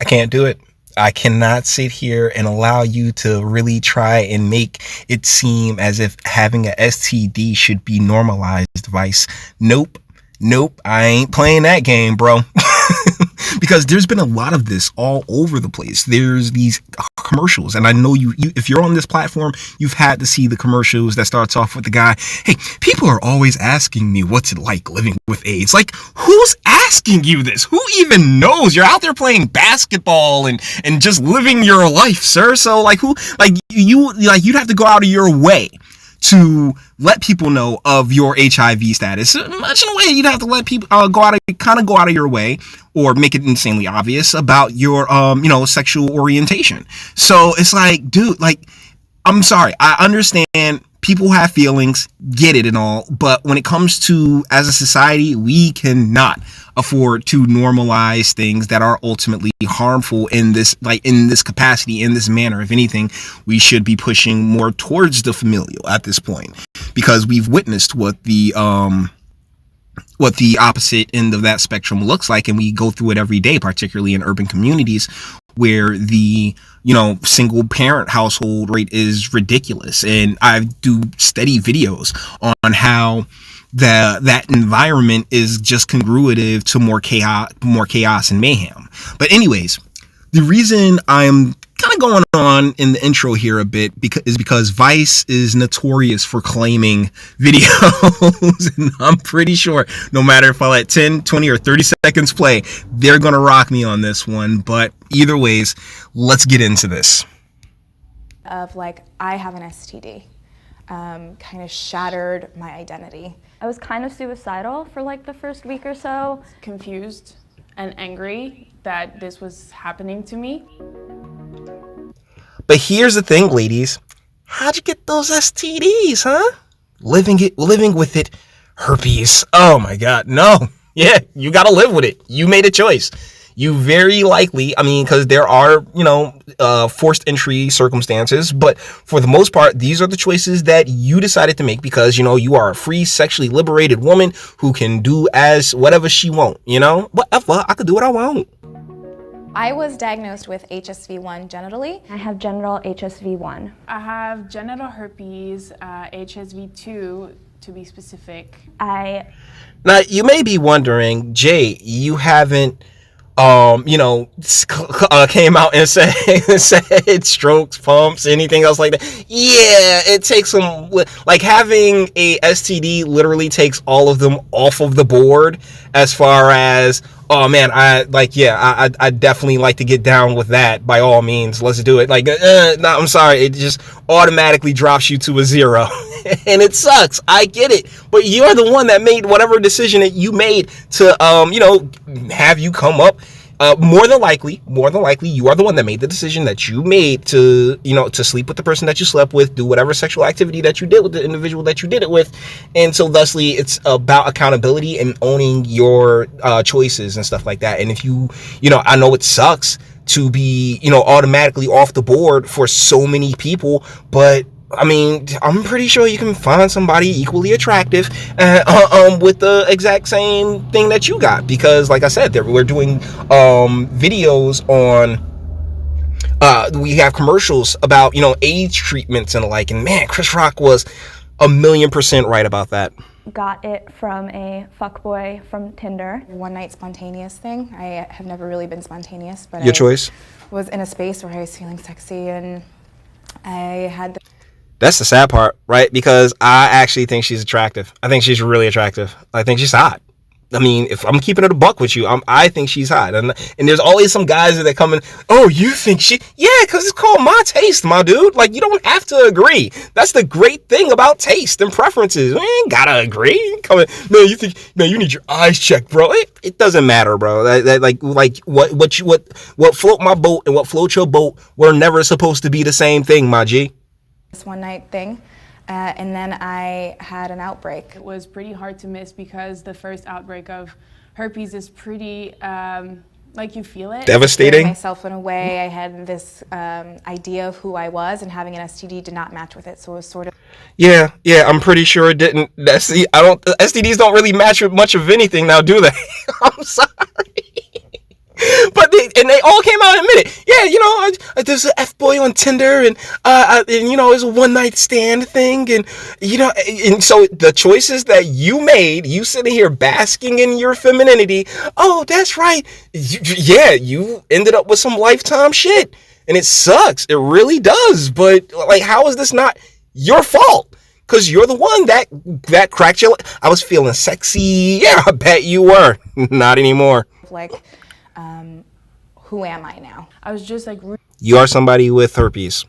I can't do it. I cannot sit here and allow you to really try and make it seem as if having a STD should be normalized, Vice. Nope. Nope. I ain't playing that game, bro. Because there's been a lot of this all over the place. There's these commercials, and I know you if you're on this platform, you've had to see the commercials that starts off with the guy, hey, people are always asking me what's it like living with AIDS. Like, who's asking you this? Who even knows? You're out there playing basketball and just living your life, sir. So like, who, like, you'd have to go out of your way to let people know of your HIV status. Much in a way, you'd have to let people go out of your way, or make it insanely obvious about your sexual orientation. So it's like, dude, like, I'm sorry, I understand people have feelings, get it and all, but when it comes to, as a society, we cannot afford to normalize things that are ultimately harmful in this capacity, in this manner. If anything, we should be pushing more towards the familial at this point, because we've witnessed what the opposite end of that spectrum looks like, and we go through it every day, particularly in urban communities where the single parent household rate is ridiculous. And I do steady videos on how that environment is just congruative to more chaos and mayhem. But anyways, the reason I'm kind of going on in the intro here a bit because Vice is notorious for claiming videos. And I'm pretty sure no matter if I let 10, 20, or 30 seconds play, they're going to rock me on this one. But either ways, let's get into this. Of like, I have an STD. Kind of shattered my identity. I was kind of suicidal for like the first week or so. Confused and angry that this was happening to me. But here's the thing, ladies. How'd you get those STDs, huh? Living with it, herpes. Oh my God, no. Yeah, you gotta live with it. You made a choice. You very likely, because there are, forced entry circumstances, but for the most part, these are the choices that you decided to make because, you are a free, sexually liberated woman who can do as whatever she want, whatever, I could do what I want. I was diagnosed with HSV1 genitally. I have genital HSV1. I have genital herpes, HSV2 to be specific. Now, you may be wondering, Jay, you haven't came out and said strokes, pumps, anything else like that. Yeah, it takes some, like, having a STD literally takes all of them off of the board as far as, oh man, I definitely like to get down with that. By all means, let's do it. Like, no, I'm sorry, it just automatically drops you to a 0. And it sucks. I get it. But you're the one that made whatever decision that you made to, have you come up. More than likely, you are the one that made the decision that you made to, to sleep with the person that you slept with, do whatever sexual activity that you did with the individual that you did it with. And so thusly, it's about accountability and owning your choices and stuff like that. And if I know it sucks to be, automatically off the board for so many people, but I'm pretty sure you can find somebody equally attractive with the exact same thing that you got, because like I said, we're doing videos on we have commercials about AIDS treatments and the like, and man, Chris Rock was 1,000,000% right about that. Got it from a fuckboy from Tinder. One night spontaneous thing. I have never really been spontaneous, but Your choice. Was in a space where I was feeling sexy, and I had That's the sad part, right? Because I actually think she's attractive. I think she's really attractive. I think she's hot. If I'm keeping it a buck with you, I think she's hot. And there's always some guys that come in, oh, you think yeah, because it's called my taste, my dude. Like, you don't have to agree. That's the great thing about taste and preferences. We ain't gotta agree. Come in, man, you need your eyes checked, bro. It doesn't matter, bro. What float my boat and what float your boat were never supposed to be the same thing, my G. this one night thing. And then I had an outbreak. It was pretty hard to miss because the first outbreak of herpes is pretty, like, you feel it. Devastating. Myself in a way, I had this idea of who I was, and having an STD did not match with it. So it was sort of. Yeah, I'm pretty sure it didn't. STDs don't really match with much of anything now, do they? I'm sorry. But and they all came out and admitted, yeah, there's an F-boy on Tinder, and it's a one-night stand thing, and and so the choices that you made, you sitting here basking in your femininity, oh, that's right, you ended up with some lifetime shit, and it sucks, it really does, but like, how is this not your fault? Because you're the one that cracked your... I was feeling sexy. Yeah, I bet you were. Not anymore. Like, who am I now? I was just like You are somebody with herpes.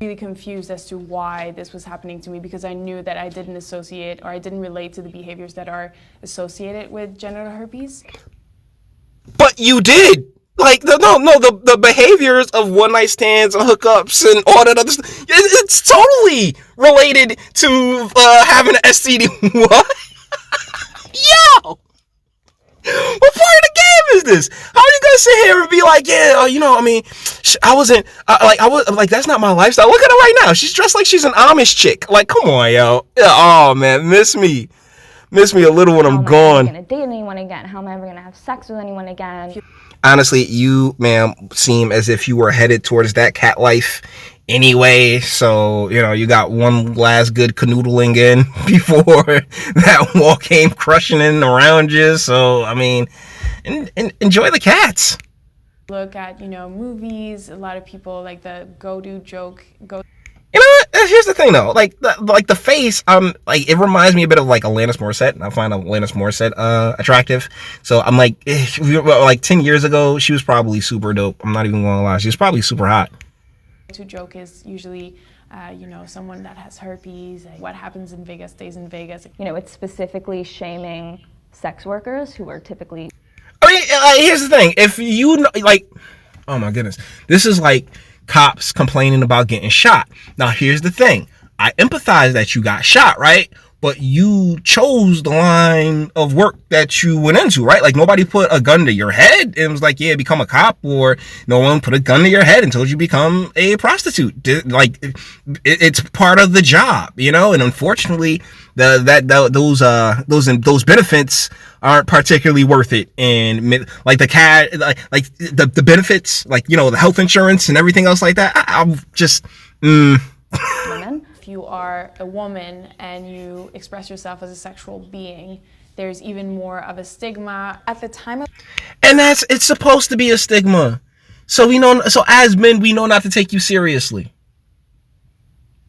really confused as to why this was happening to me, because I knew that I didn't associate, or I didn't relate to the behaviors that are associated with genital herpes. But you did. Like, the behaviors of one-night stands and hookups and all that other stuff, it's totally related to having an STD. What? Yo! What part of the game is this? How are you gonna sit here and be like, yeah, I wasn't, that's not my lifestyle. Look at her right now. She's dressed like she's an Amish chick. Like, come on, yo. Oh, man, miss me a little when I'm gone. How am I ever gonna date anyone again? How am I ever gonna have sex with anyone again? Honestly, you, ma'am, seem as if you were headed towards that cat life anyway. So, you got one last good canoodling in before that wall came crushing in around you. So, enjoy the cats. Look at, movies. A lot of people like the go-do joke. You know what? Here's the thing, though. Like the face, it reminds me a bit of like Alanis Morissette, and I find Alanis Morissette attractive. So I'm like, like 10 years ago, she was probably super dope. I'm not even gonna lie, she was probably super hot. To joke is usually, someone that has herpes. What happens in Vegas stays in Vegas. It's specifically shaming sex workers who are typically... Here's the thing. If oh my goodness, this is like cops complaining about getting shot. Now, here's the thing. I empathize that you got shot, right? But you chose the line of work that you went into, right? Like, nobody put a gun to your head and was like, yeah, become a cop, or no one put a gun to your head and told you become a prostitute. Like, it's part of the job, and unfortunately, those benefits aren't particularly worth it. And like the benefits, like, the health insurance and everything else like that, I'm just women. If you are a woman and you express yourself as a sexual being, there's even more of a stigma. At the time of... And it's supposed to be a stigma. So so as men, we know not to take you seriously.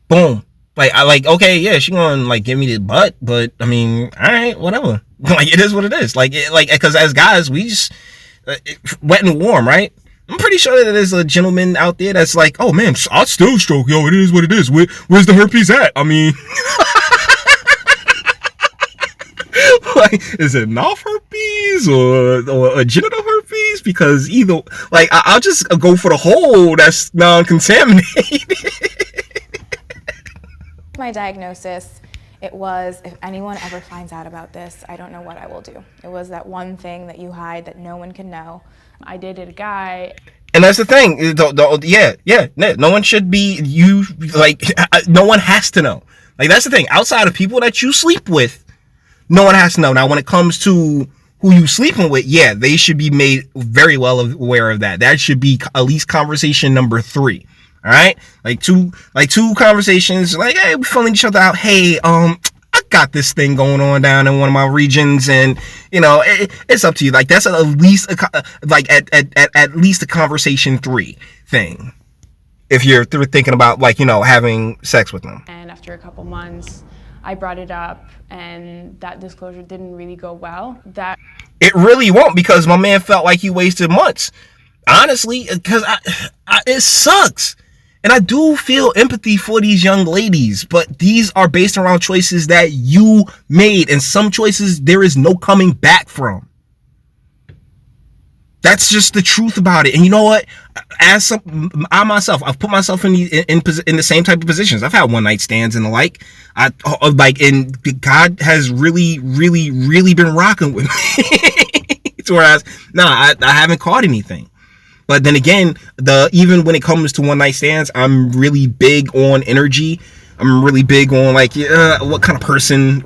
Boom. Okay, yeah, she gonna give me the butt, but all right, whatever. It is what it is. Because as guys, we just wet and warm, right? I'm pretty sure that there's a gentleman out there that's like, oh man, I'll still stroke, yo, it is what it is. Where's the herpes at? Is it mouth herpes or a genital herpes? Because either, I'll just go for the hole that's non-contaminated. My diagnosis, it was, if anyone ever finds out about this, I don't know what I will do. It was that one thing that you hide that no one can know. I dated a guy. And that's the thing. No one should be, no one has to know. That's the thing. Outside of people that you sleep with, no one has to know. Now, when it comes to who you sleeping with, yeah, they should be made very well aware of that. That should be at least conversation number 3. All right, two conversations, hey, we filling each other out. Hey, I got this thing going on down in one of my regions, and it's up to you. That's at least at least a conversation 3 thing. If you're thinking about having sex with them. And after a couple months, I brought it up, and that disclosure didn't really go well. That it really won't, because my man felt like he wasted months. Honestly, because it sucks. And I do feel empathy for these young ladies, but these are based around choices that you made, and some choices there is no coming back from. That's just the truth about it. And you know what? I myself, I've put myself in the same type of positions. I've had one night stands and the like. And God has really, really, really been rocking with me. Whereas, I haven't caught anything. But then again, even when it comes to one night stands, I'm really big on energy. I'm really big on what kind of person,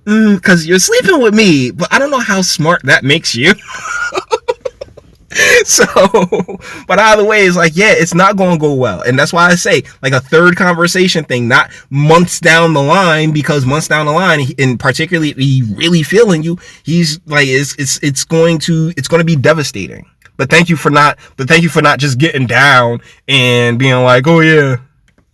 because you're sleeping with me, but I don't know how smart that makes you. So, but either way, it's like, yeah, it's not going to go well. And that's why I say, like, a third conversation thing, not months down the line, because months down the line, and particularly if he really feeling you, he's like, it's going to be devastating. But thank you for not just getting down and being like, oh yeah,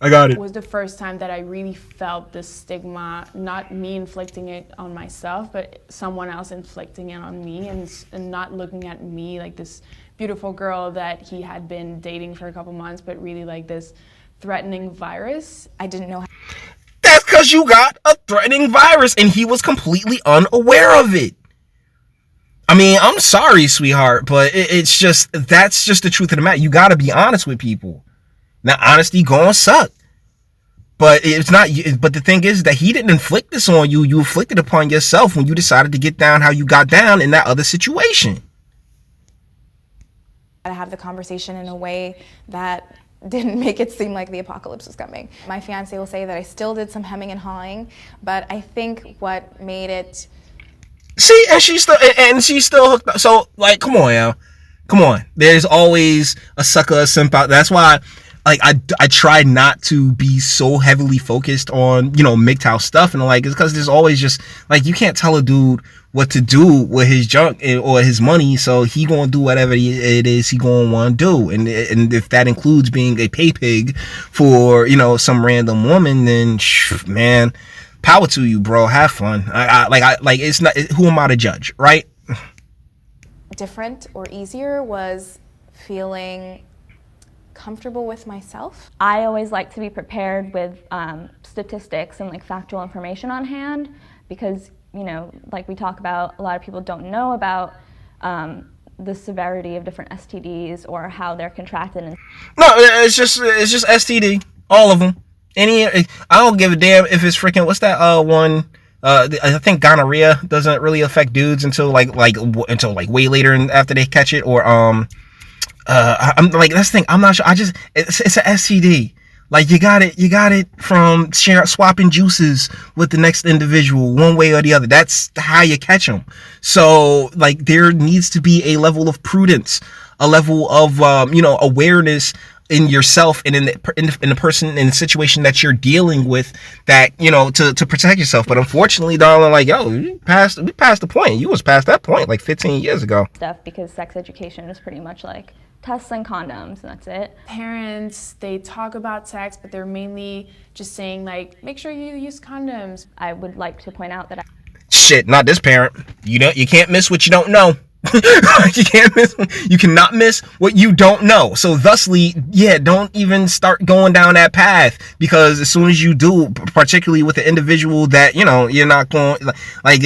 I got it. It was the first time that I really felt the stigma, not me inflicting it on myself, but someone else inflicting it on me, and not looking at me like this beautiful girl that he had been dating for a couple months, but really like this threatening virus. I didn't know. That's because you got a threatening virus and he was completely unaware of it. I mean, I'm sorry, sweetheart, but that's just the truth of the matter. You got to be honest with people. Now, honesty gonna suck, but it's not. But the thing is that he didn't inflict this on you. You inflicted upon yourself when you decided to get down how you got down in that other situation. To have the conversation in a way that didn't make it seem like the apocalypse was coming. My fiance will say that I still did some hemming and hawing, but I think what made it. See, and she's still hooked up. So, like, come on, yo. Come on. There's always a sucker, a simp out. That's why, like, I try not to be so heavily focused on, MGTOW stuff. And, like, it's because there's always just, like, you can't tell a dude what to do with his junk or his money. So he gonna do whatever it is he gonna want to do. And if that includes being a pay pig for, some random woman, then, man, power to you, bro. Have fun. It's not. Who am I to judge, right? Different or easier was feeling comfortable with myself. I always like to be prepared with statistics and like factual information on hand because, like we talk about, a lot of people don't know about the severity of different STDs or how they're contracted. No, it's just STD, all of them. I don't give a damn if it's freaking, what's that one? I think gonorrhea doesn't really affect dudes until like way later and after they catch it, or I'm like, that's the thing. I'm not sure. It's an STD. Like, you got it from swapping juices with the next individual, one way or the other. That's how you catch them. So, like, there needs to be a level of prudence, a level of awareness in yourself and in the person, in the situation that you're dealing with, that to protect yourself. But unfortunately, darling, like, yo, we passed the point. You was past that point like 15 years ago. Stuff, because sex education is pretty much like tests and condoms, and that's it. Parents, they talk about sex, but they're mainly just saying, like, make sure you use condoms. I would like to point out that Shit, not this parent. You can't miss what you don't know. You cannot miss what you don't know. So thusly, don't even start going down that path, because as soon as you do, particularly with an individual that you're not going like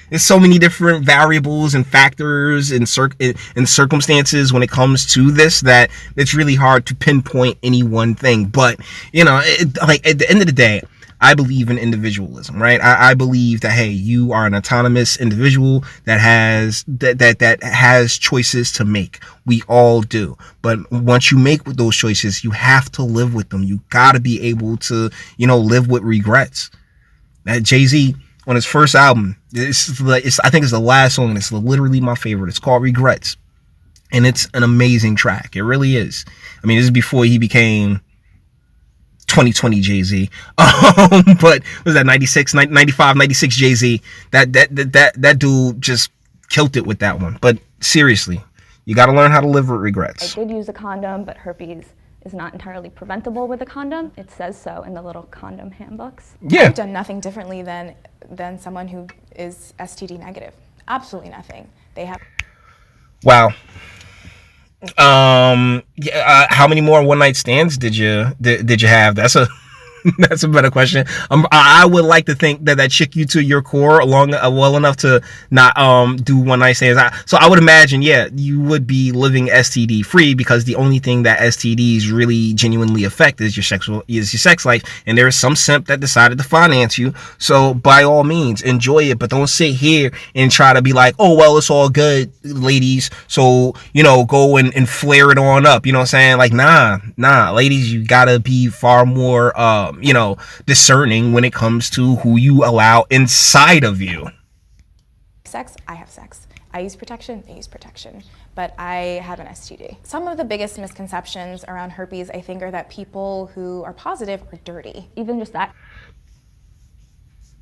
there's so many different variables and factors and circumstances when it comes to this, that it's really hard to pinpoint any one thing. But like, at the end of the day, I believe in individualism, right? I believe that, hey, you are an autonomous individual that has choices to make. We all do. But once you make those choices, you have to live with them. You gotta be able to, live with regrets. That Jay-Z, on his first album, I think it's the last song, and it's literally my favorite. It's called Regrets. And it's an amazing track. It really is. I mean, this is before he became 2020 Jay-Z. But was that 95, 96 Jay-Z? That dude just killed it with that one. But seriously, you got to learn how to live with regrets. I did use a condom, but herpes is not entirely preventable with a condom. It says so in the little condom handbooks. Yeah. I've done nothing differently than someone who is STD negative. Absolutely nothing. They have. Wow. How many more one night stands did you have? That's a better question. I would like to think that shook you to your core well enough to not do one night stands. So I would imagine, you would be living STD free, because the only thing that STDs really genuinely affect is your sex life. And there is some simp that decided to finance you. So by all means, enjoy it, but don't sit here and try to be like, oh well, it's all good, ladies. So go and flare it on up. You know what I'm saying? Like, nah, ladies, you gotta be far more discerning when it comes to who you allow inside of you. Sex, I have sex. I use protection, they use protection, but I have an STD. Some of the biggest misconceptions around herpes, I think, are that people who are positive are dirty. Even just that.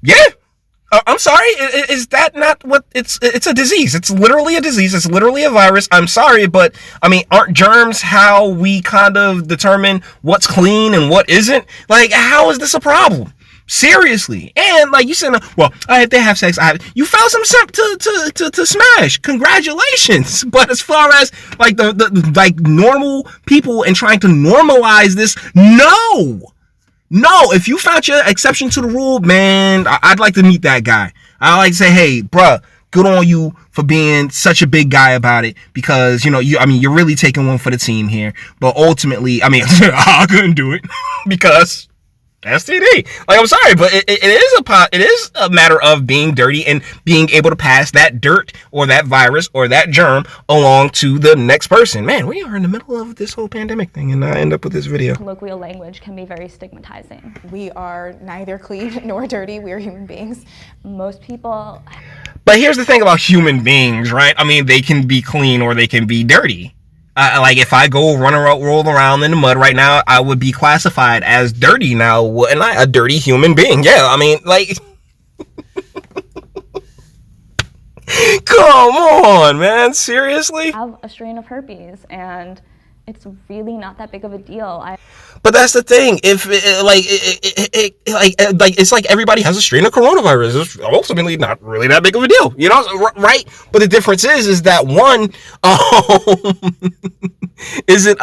Yeah. I'm sorry. Is that not what it's a disease? It's literally a disease. It's literally a virus. I'm sorry, but I mean, aren't germs how we kind of determine what's clean and what isn't? Like, how is this a problem? Seriously. And like you said, well, they have sex. You found some simp to smash. Congratulations. But as far as like the like normal people and trying to normalize this, no. If you found your exception to the rule, man, I'd like to meet that guy. I'd like to say, hey, bruh, good on you for being such a big guy about it, because you're really taking one for the team here. But ultimately, I couldn't do it because STD. Like, I'm sorry, but it is a matter of being dirty and being able to pass that dirt or that virus or that germ along to the next person. Man, we are in the middle of this whole pandemic thing, and I end up with this video. Colloquial language can be very stigmatizing. We are neither clean nor dirty. We are human beings. Most people. But here's the thing about human beings, right? I mean, they can be clean or they can be dirty. Like, if I go roll around in the mud right now, I would be classified as dirty now, wouldn't I? A dirty human being. Yeah, I mean, like, come on, man. Seriously? I have a strain of herpes, and it's really not that big of a deal. But that's the thing. If it's like everybody has a strain of coronavirus. It's ultimately not really that big of a deal, right? But the difference is that one isn't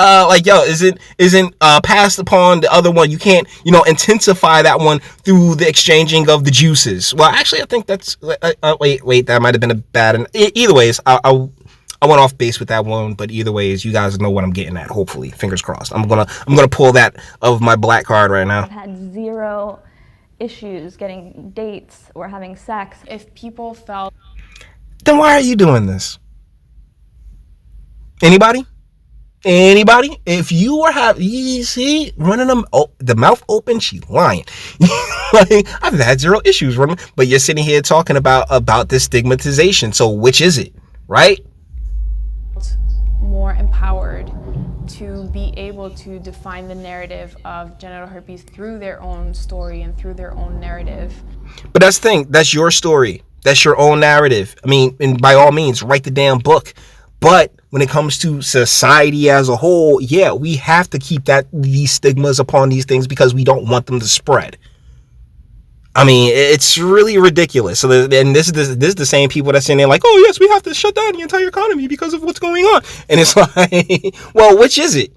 passed upon the other one. You can't intensify that one through the exchanging of the juices. Well, actually, I think that's wait, that might have been a bad. Either ways, I went off base with that one, but either ways, you guys know what I'm getting at. Hopefully, fingers crossed. I'm gonna pull that of my black card right now. I've had zero issues getting dates or having sex. If people felt, then why are you doing this? Anybody? If you were running the mouth open, she lying. Like, I've had zero issues running, but you're sitting here talking about this stigmatization. So which is it, right? more empowered to be able to define the narrative of genital herpes through their own story and through their own narrative. But that's the thing, that's your story, that's your own narrative. I mean, and by all means, write the damn book. But when it comes to society as a whole, yeah, we have to keep these stigmas upon these things because we don't want them to spread. I mean, it's really ridiculous. So, and this is the same people that's saying like, oh yes, we have to shut down the entire economy because of what's going on. And it's like, well, which is it?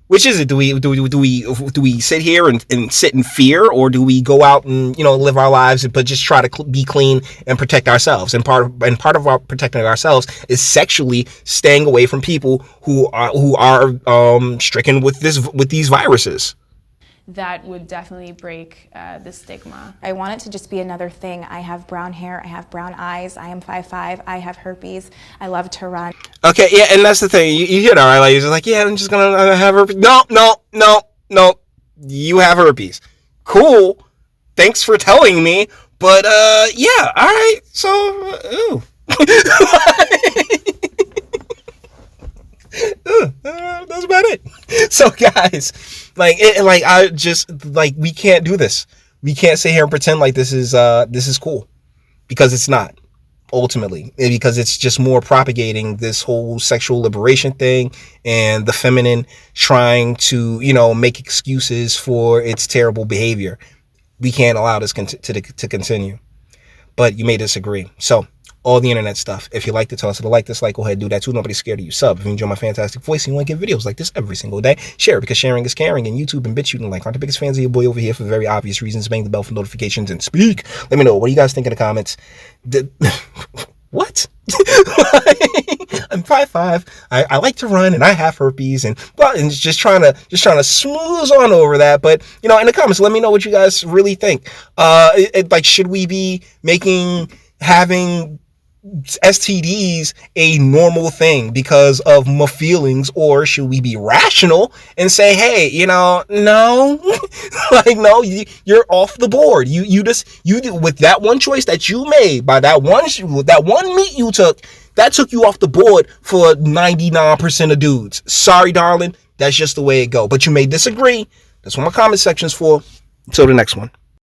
Which is it? Do we sit here and sit in fear, or do we go out and live our lives but just try to be clean and protect ourselves? And part of our protecting ourselves is sexually staying away from people who are stricken with these viruses. That would definitely break the stigma. I want it to just be another thing. I have brown hair, I have brown eyes, I am 5'5", I have herpes, I love to run. Okay, yeah, and that's the thing. You hear that, right? Like, you're just like, yeah, I'm just gonna have herpes. No. You have herpes. Cool. Thanks for telling me. But, yeah, all right. So, ooh. That's about it. So guys, we can't do this. We can't sit here and pretend like this is cool, because it's not, ultimately, because it's just more propagating this whole sexual liberation thing and the feminine trying to make excuses for its terrible behavior. We can't allow this to continue. But you may disagree. So all the internet stuff. If you like to toss it a like, dislike, go ahead and do that too. Nobody's scared of you. Sub if you enjoy my fantastic voice and you want to get videos like this every single day. Share it, because sharing is caring, and YouTube and BitChute and like aren't the biggest fans of your boy over here for very obvious reasons. Bang the bell for notifications and speak. Let me know. What do you guys think in the comments? What? I'm 5'5". I like to run and I have herpes and just trying to smooth on over that. But in the comments, let me know what you guys really think. Should we be having STDs a normal thing because of my feelings, or should we be rational and say, hey, no, like, no, you're off the board. You with that one choice that you made, by that one meat you took, that took you off the board for 99% of dudes. Sorry, darling, that's just the way it go. But you may disagree. That's what my comment section's for. Until the next one.